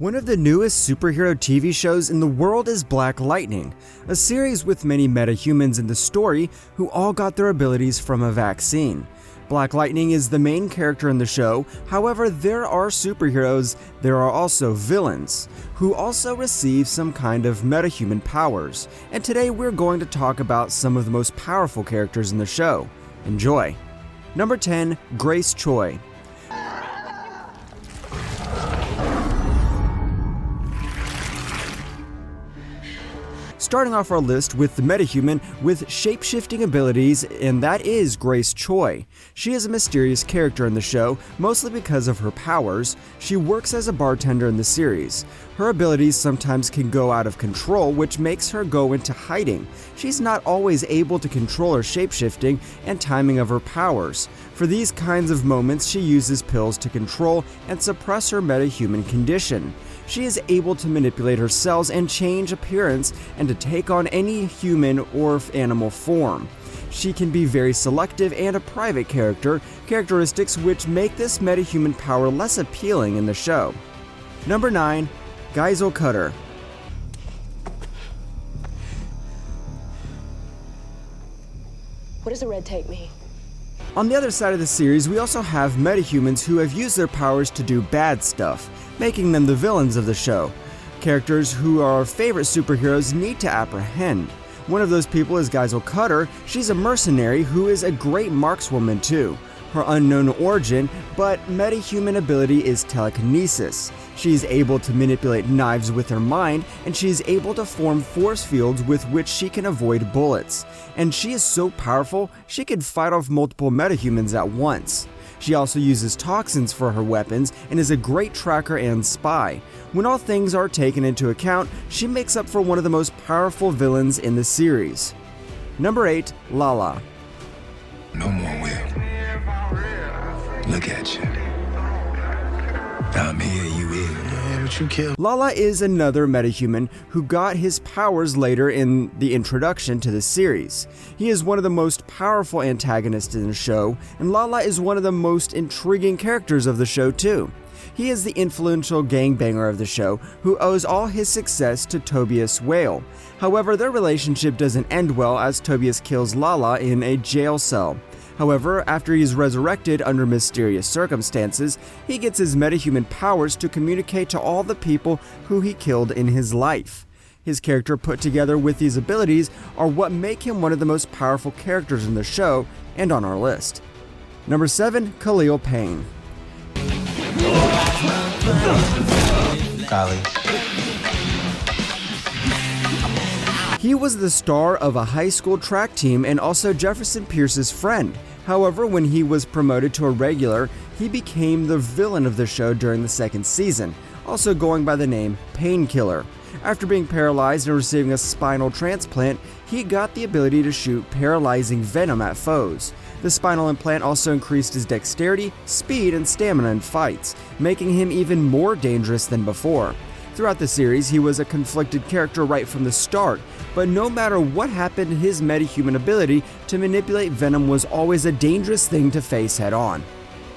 One of the newest superhero TV shows in the world is Black Lightning, a series with many metahumans in the story who all got their abilities from a vaccine. Black Lightning is the main character in the show, however there are superheroes, there are also villains, who also receive some kind of metahuman powers, and today we're going to talk about some of the most powerful characters in the show. Enjoy! Number 10. Grace Choi. Starting off our list with the metahuman with shape-shifting abilities, and that is Grace Choi. She is a mysterious character in the show, mostly because of her powers. She works as a bartender in the series. Her abilities sometimes can go out of control, which makes her go into hiding. She's not always able to control her shape-shifting and timing of her powers. For these kinds of moments, she uses pills to control and suppress her metahuman condition. She is able to manipulate her cells and change appearance and to take on any human or animal form. She can be very selective and a private character, characteristics which make this metahuman power less appealing in the show. Number 9. Giselle Cutter. What does the red tape mean? On the other side of the series, we also have metahumans who have used their powers to do bad stuff, making them the villains of the show. Characters who our favorite superheroes need to apprehend. One of those people is Giselle Cutter. She's a mercenary who is a great markswoman too. Her unknown origin, but metahuman ability is telekinesis. She is able to manipulate knives with her mind, and she is able to form force fields with which she can avoid bullets. And she is so powerful, she can fight off multiple metahumans at once. She also uses toxins for her weapons and is a great tracker and spy. When all things are taken into account, she makes up for one of the most powerful villains in the series. Number 8. LALA. No more will. Look at you. I'm here, you will. Yeah, but you killed. LALA is another metahuman who got his powers later in the introduction to the series. He is one of the most powerful antagonists in the show, and LALA is one of the most intriguing characters of the show too. He is the influential gangbanger of the show who owes all his success to Tobias Whale. However, their relationship doesn't end well as Tobias kills LALA in a jail cell. However, after he is resurrected under mysterious circumstances, he gets his metahuman powers to communicate to all the people who he killed in his life. His character put together with these abilities are what make him one of the most powerful characters in the show and on our list. Number 7. Khalil Payne. Golly. He was the star of a high school track team and also Jefferson Pierce's friend. However, when he was promoted to a regular, he became the villain of the show during the second season, also going by the name Painkiller. After being paralyzed and receiving a spinal transplant, he got the ability to shoot paralyzing venom at foes. The spinal implant also increased his dexterity, speed, and stamina in fights, making him even more dangerous than before. Throughout the series, he was a conflicted character right from the start, but no matter what happened, his metahuman ability to manipulate venom was always a dangerous thing to face head on.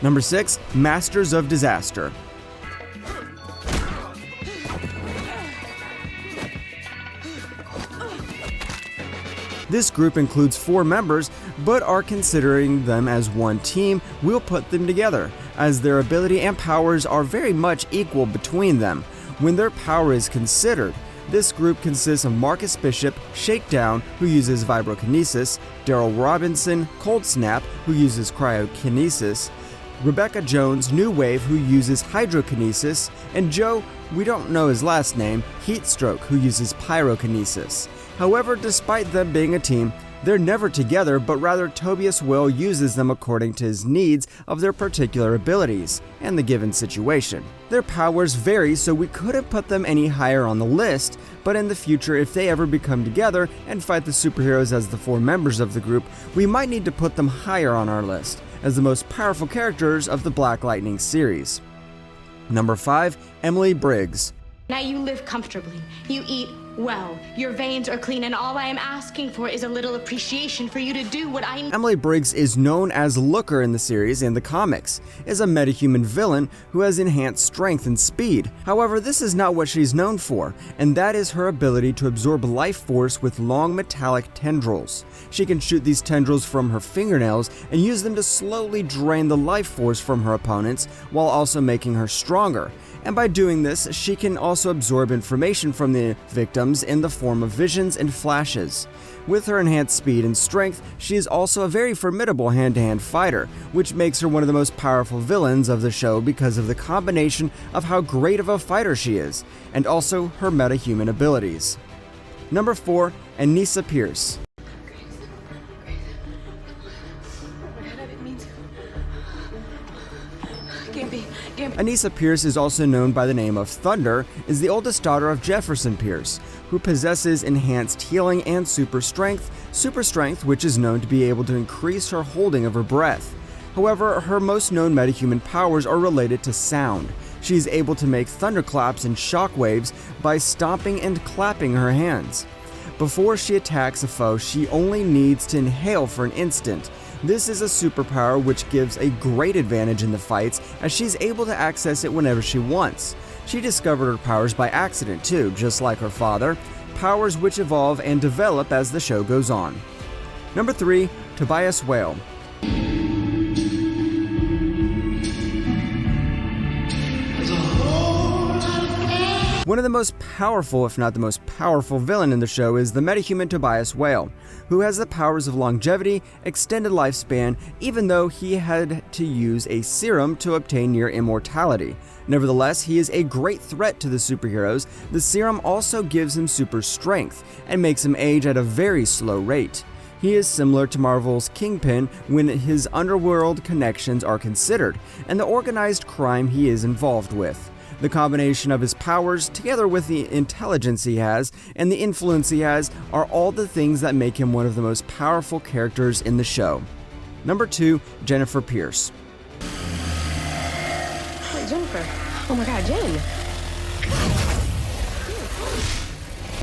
Number 6. Masters of Disaster. This group includes 4 members, but are considering them as one team, we'll put them together, as their ability and powers are very much equal between them. When their power is considered, this group consists of Marcus Bishop, Shakedown, who uses vibrokinesis, Daryl Robinson, Cold Snap, who uses cryokinesis, Rebecca Jones, New Wave, who uses hydrokinesis, and Joe, we don't know his last name, Heatstroke, who uses pyrokinesis. However, despite them being a team, they're never together, but rather Tobias Will uses them according to his needs of their particular abilities and the given situation. Their powers vary, so we couldn't put them any higher on the list, but in the future, if they ever become together and fight the superheroes as the 4 members of the group, we might need to put them higher on our list, as the most powerful characters of the Black Lightning series. Number 5. Emily Briggs. Now you live comfortably. You eat Well, your veins are clean, and all I am asking for is a little appreciation for you to do what I... Emily Briggs is known as Looker in the series and the comics, is a metahuman villain who has enhanced strength and speed. However, this is not what she's known for, and that is her ability to absorb life force with long metallic tendrils. She can shoot these tendrils from her fingernails and use them to slowly drain the life force from her opponents while also making her stronger. And by doing this, she can also absorb information from the victims in the form of visions and flashes. With her enhanced speed and strength, she is also a very formidable hand-to-hand fighter, which makes her one of the most powerful villains of the show because of the combination of how great of a fighter she is, and also her metahuman abilities. Number 4, ANISSA Pierce. ANISSA Pierce is also known by the name of Thunder, is the oldest daughter of Jefferson Pierce, who possesses enhanced healing and super strength, which is known to be able to increase her holding of her breath. However, her most known metahuman powers are related to sound. She is able to make thunderclaps and shockwaves by stomping and clapping her hands. Before she attacks a foe, she only needs to inhale for an instant. This is a superpower which gives a great advantage in the fights, as she's able to access it whenever she wants. She discovered her powers by accident too, just like her father, powers which evolve and develop as the show goes on. Number 3, Tobias Whale. One of the most powerful, if not the most powerful villain in the show is the metahuman Tobias Whale, who has the powers of longevity, extended lifespan, even though he had to use a serum to obtain near immortality. Nevertheless, he is a great threat to the superheroes. The serum also gives him super strength and makes him age at a very slow rate. He is similar to Marvel's Kingpin when his underworld connections are considered, and the organized crime he is involved with. The combination of his powers, together with the intelligence he has and the influence he has, are all the things that make him one of the most powerful characters in the show. Number 2, Jennifer Pierce. Hey, Jennifer. Oh my God, Jen.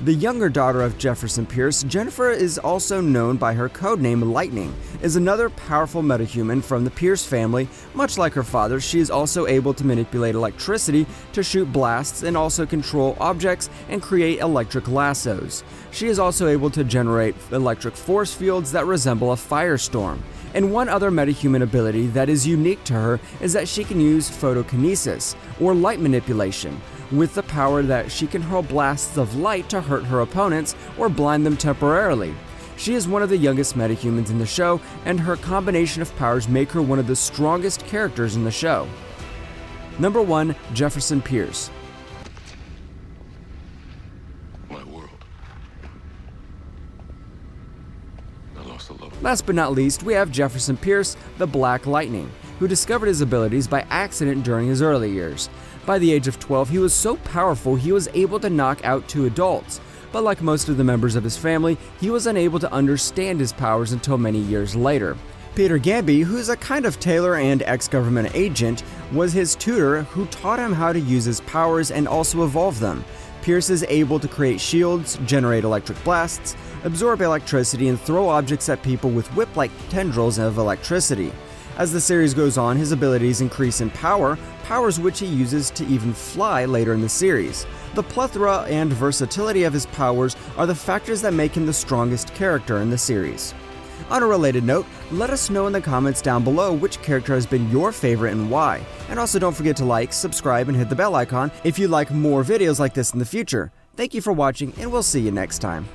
The younger daughter of Jefferson Pierce, Jennifer is also known by her codename Lightning, is another powerful metahuman from the Pierce family. Much like her father, she is also able to manipulate electricity to shoot blasts and also control objects and create electric lassos. She is also able to generate electric force fields that resemble a firestorm. And one other metahuman ability that is unique to her is that she can use photokinesis, or light manipulation, with the power that she can hurl blasts of light to hurt her opponents or blind them temporarily. She is one of the youngest metahumans in the show, and her combination of powers make her one of the strongest characters in the show. Number 1, Jefferson Pierce. My world. I lost a love. Last but not least, we have Jefferson Pierce, the Black Lightning, who discovered his abilities by accident during his early years. By the age of 12, he was so powerful he was able to knock out 2 adults, but like most of the members of his family, he was unable to understand his powers until many years later. Peter Gamby, who's a kind of tailor and ex-government agent, was his tutor who taught him how to use his powers and also evolve them. Pierce is able to create shields, generate electric blasts, absorb electricity, and throw objects at people with whip-like tendrils of electricity. As the series goes on, his abilities increase in power, powers which he uses to even fly later in the series. The plethora and versatility of his powers are the factors that make him the strongest character in the series. On a related note, let us know in the comments down below which character has been your favorite and why. And also don't forget to like, subscribe, and hit the bell icon if you'd like more videos like this in the future. Thank you for watching, and we'll see you next time.